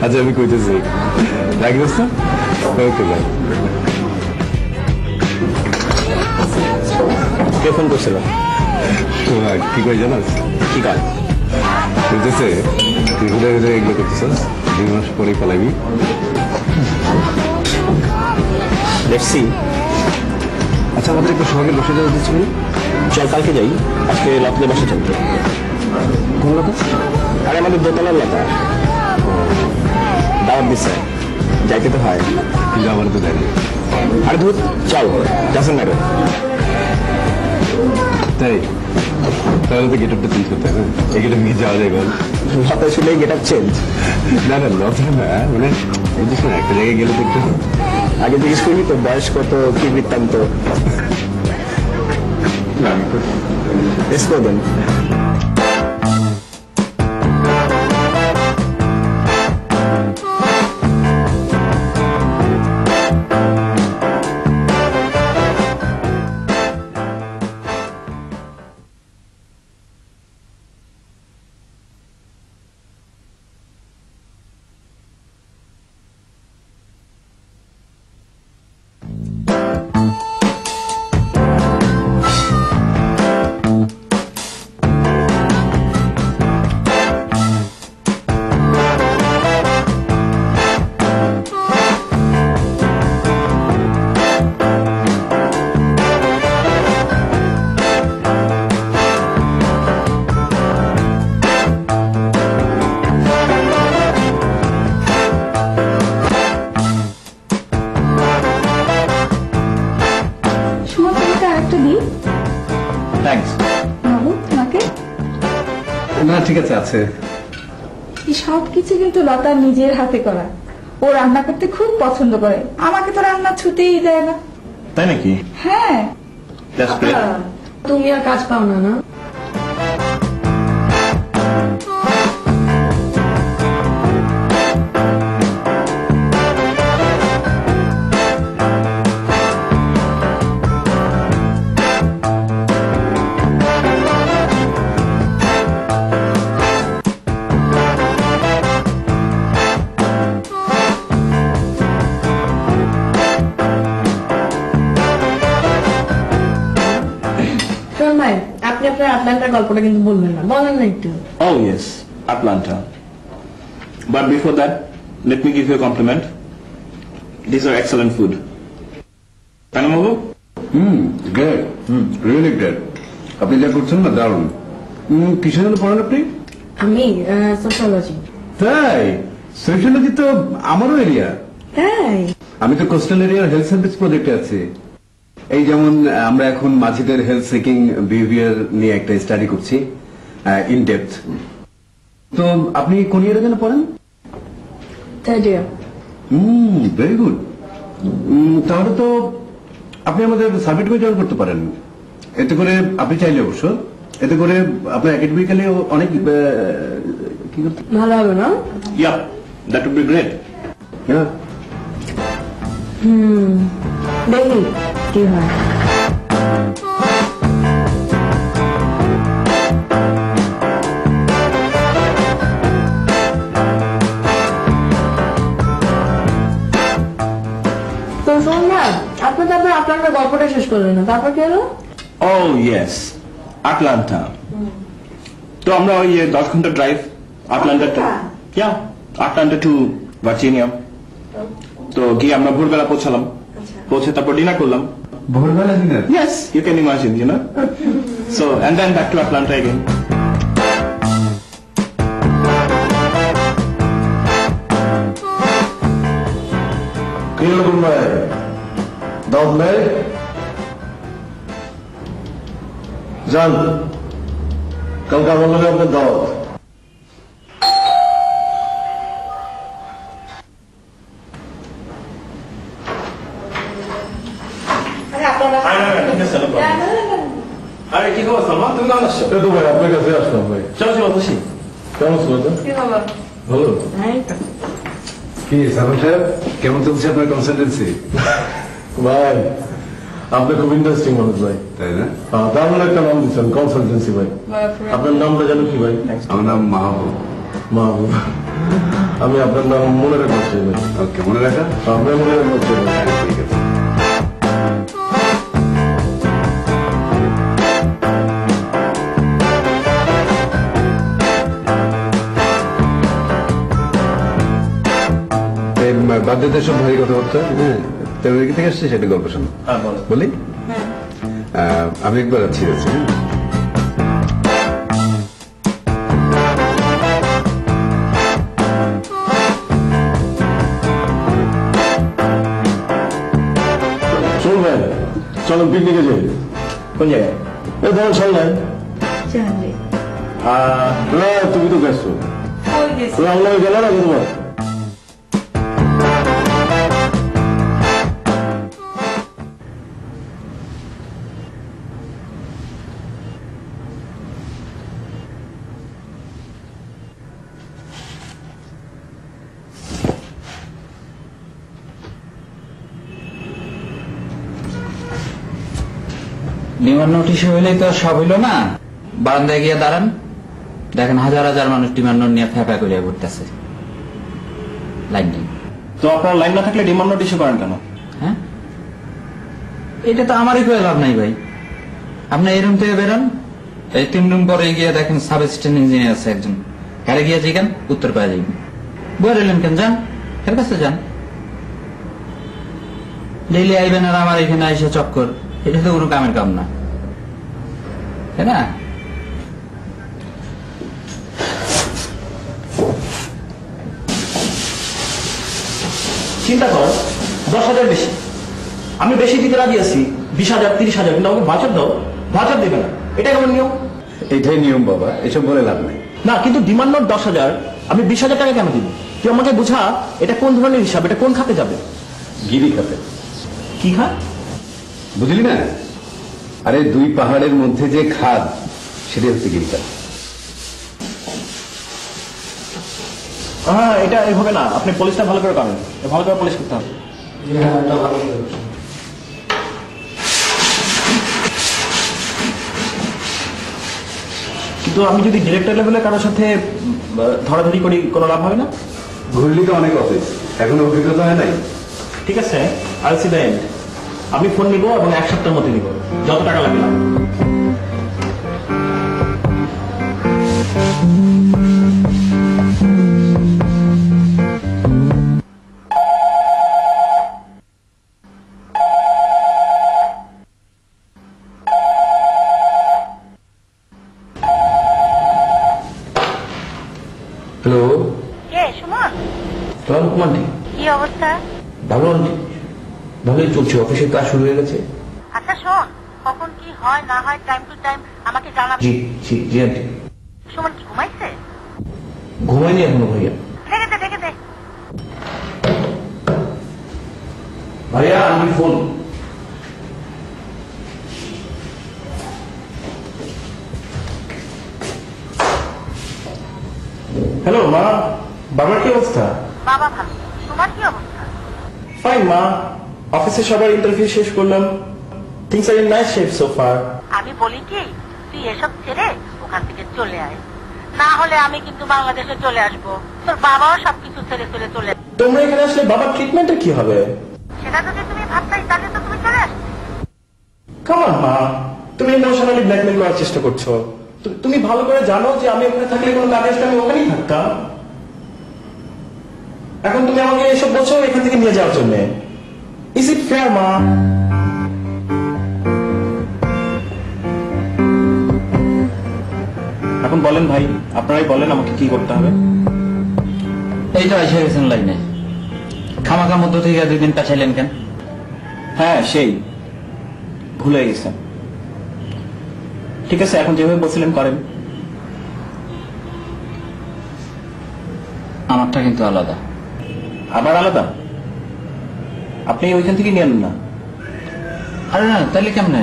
আচ্ছা আমি কইতেছি রাখিস না ওকে ভাই কে ফোন করছিল কি কই জানাস কি কাজ বুঝতেছে তুই ঘুরে ঘুরে এগুলো করতেছিস 2 মাস পরে পালাবি লেটস সি আচ্ছা আমাদের একটু সঙ্গে বসে যাওয়া উচিত ছিল চল কালকে যাই আজকে লতাদের বাসা চলবে কোন লতা আরে আমাদের দোতলার লতা দাওয়াত দিচ্ছে যাইতে তো হয় কিন্তু আমার তো যাইনি আরে ধর চল যাচ্ছেন না তাই তাহলে তো গেট আপটা চেঞ্জ করতে হবে এই গেট আপ নিয়ে যাওয়া যায় বল লতা শুনেই গেট আপ চেঞ্জ না না লতা না মানে বুঝিস না একটা জায়গায় গেলে তো একটু আগে জিজ্ঞেস করবি তো বয়স কত কি বৃত্তান্ত এসো দেন না ঠিক আছে আছে সবকিছু কিন্তু লতা নিজের হাতে করা ও রান্না করতে খুব পছন্দ করে আমাকে তো রান্না ছুতেই দেয় না তাই নাকি হ্যাঁ তুমি আর কাজ পাও না না আপনি আপনার আটলান্টার গল্পটা কিন্তু বলবেন না বলেন না একটু Oh yes, Atlanta. But before that, let me give you a compliment. These are excellent food. Panamabu? Great. Really great. আপনি যা করছেন না দারুণ কিসের জন্য পড়েন আপনি আমি সোশ্যোলজি তাই সোশ্যোলজি তো আমারও এরিয়া তাই আমি তো কোস্টাল এরিয়ার হেলথ সার্ভিস প্রজেক্টে আছি এই যেমন আমরা এখন মাঝিদের হেলথ সিকিং বিহেভিয়ার নিয়ে একটা স্টাডি করছি ইন ডেপথ তো আপনি কোন ইয়ারে যেন পড়েন থার্ড ইয়ার ভেরি গুড তাহলে তো আপনি আমাদের সার্টিফিকেট জয়েন করতে পারেন এতে করে আপনি চাইলে অবশ্য এতে করে আপনার একাডেমিক্যালি অনেক কি করতে ভালো হবে না Yeah, that would be great. হ্যাঁ দেখি কি হয় তো শোন না আপনি তারপর আপনার গল্পটা শেষ করলেন না তারপর কি হলো Oh yes, Atlanta. তো আমরা ওই 10 ঘন্টা drive Atlanta Atlanta to Virginia তো গিয়ে আমরা ভোরবেলা পৌঁছালাম পৌঁছে তারপর ডিনার করলাম ভোরবেলা dinner Yes, you can imagine, you know. So and then back to Atlanta again. কিরকম ভাই দাওয়াত নেই যান কালকে আমার লোক আপনার দাওয়াত আরে কি খবর সালমা তুমি কেমন আছো তো ভাই আপনার কাছে আসলাম ভাই চলো চলো বসি কেমন ছিল তো কি খবর ভালো কি সালমান সাহেব কেমন চলছে আপনার কনসালটেন্সি ভাই আপনি খুব ইন্টারেস্টিং মানুষ ভাই তাই না দারুণ একটা নাম দিচ্ছেন কনসালটেন্সি ভাই আপনার নামটা জানো কি ভাই আমার নাম মাহবুব মা আমি আপনার নাম মনে রাখবো চাই ভাই। ওকে, মনে রাখা। আপনার মনে রাখবো চাই ভাই। হ্যাঁ, ঠিক আছে। বাধ্যতার সব ভারী কথাবার্তা, হ্যাঁ, তেমনি থেকে আসছে সেটা গল্প শোনো। হ্যাঁ বলো। বলি, আমি একবার আছি আছি, হ্যাঁ। শোন ভাই, চলো পিকনিকে যাই। কোন জায়গায়? এই ধরো চল নাই। জানলে না তুমি তো ব্যস্ত, কই গেছে? তুমি আমার লগে গেলে না তোমার। ডিমান্ড নোটিশ হইলেই তো আর সব হইল না। বারান্দায় গিয়ে দাঁড়ান, দেখেন হাজার হাজার মানুষ ডিমান্ড নোট নিয়ে ফেঁপা করিয়া ঘুরতেছে। লাইন নেই। তো আপনার লাইন না থাকলে ডিমান্ড নোট ইস্যু করেন কেন? হ্যাঁ, এটা তো আমারই করে লাভ নাই ভাই। আপনি এই রুম থেকে বেরোন, এই 3 রুম পরে গিয়ে দেখেন সাব অ্যাসিস্ট্যান্ট ইঞ্জিনিয়ার আছে একজন, কারে গিয়ে জিগান, উত্তর পাওয়া যাবেন। বয়ে রইলেন কেন? যান, এর কাছে যান। ডেইলি আইবেন আর আমার এখানে এসে চক্কর, এটা তো কোনো কামের কাম না, তাই না? চিন্তা কর, 10,000 বেশি, আমি বেশি দিতে রাজি আছি, 20,000 30,000, কিন্তু আমাকে ভাঁচার দাও, ভাঁচার দেবে না, এটা কেমন নিয়ম? এটাই নিয়ম বাবা, এসব বলে লাভ নেই। না কিন্তু ডিমান্ড নোট 10,000, আমি 20,000 টাকা কেন দিব? তুই আমাকে বুঝা, এটা কোন ধরনের হিসাব, এটা কোন খাতে যাবে? গিরি খাতে। কি খাত? বুঝলি না? আরে 2 পাহাড়ের মধ্যে যে খাদ, সেটাই হচ্ছে গিরি খাত। হ্যাঁ, এটা এভাবে না, আপনি পলিশটা ভালো করে করেন, ভালো করে পলিশ করতে হবে। কিন্তু আমি যদি ডিরেক্টর লেভেলে কারোর সাথে ধরাধরি করি, কোনো লাভ হবে না? ঘুরলি তো অনেক অফিস, এখনো অভিজ্ঞতা হয় নাই। ঠিক আছে, আই সি দ্য এন্ড। আমি ফোন নিব এবং 1 সপ্তাহের মধ্যে নিব, যত টাকা লাগে না। হ্যালো, কে সুমন? সালাম আন্টি। কি অবস্থা? ভালো আন্টি, ভালোই চলছে, অফিসের কাজ শুরু হয়ে গেছে। আচ্ছা শোন, কখন কি হয় না হয় টাইম টু টাইম আমাকে জানাবি। জি জি জি আন্টি। সুমন কি ঘুমাইছে? ঘুমাইনি এখনো ভাইয়া। ডেকে দে ডেকে দে। ভাইয়া আমি ফোন। হ্যালো মা, বাবার কি অবস্থা? বাবা ভালো, তোমার কি অবস্থা? ফাইন মা, অফিসে সবার ইন্টারভিউ শেষ করলাম, things are in nice shape so far. আমি বলি কি, তুই এসব ছেড়ে ওখান থেকে চলে আয়, না হলে আমি কিন্তু বাংলাদেশে চলে আসবো। তোর বাবাও সবকিছু ছেড়ে ছেড়ে চলে আসবে। তোমরা এখানে আসলে বাবার ট্রিটমেন্টের কি হবে? সেটা যদি তুমি ভাবতাই তাহলে তো তুমি চলে আসতে। কাম অন মা, তুমি ইমোশনালি ব্ল্যাকমেল করার চেষ্টা করছো। তুমি ভালো করে জানো যে আমি ওখানে থাকলে কোনো কাজে আসলে আমি ওখানেই থাকতাম। এখন তুমি আমাকে এসব বলছো এখান থেকে নিয়ে যাওয়ার জন্য। ইজ ইট ফেয়ার মা? এখন বলেন ভাই, আপনারাই বলেন আমাকে কি করতে হবে। এই তো এসে গেছেন লাইনে, খামাখা মধ্য থেকে 2 দিন পেছাইলেন কেন? হ্যাঁ সেই ভুলে গেছেন। ঠিক আছে, এখন যেভাবে বলছিলেন করেন। আমারটা কিন্তু আলাদা। আবার আলাদা? আপনি ওইখান থেকে নিয়ে না। আরে না, তাহলে কেমনে?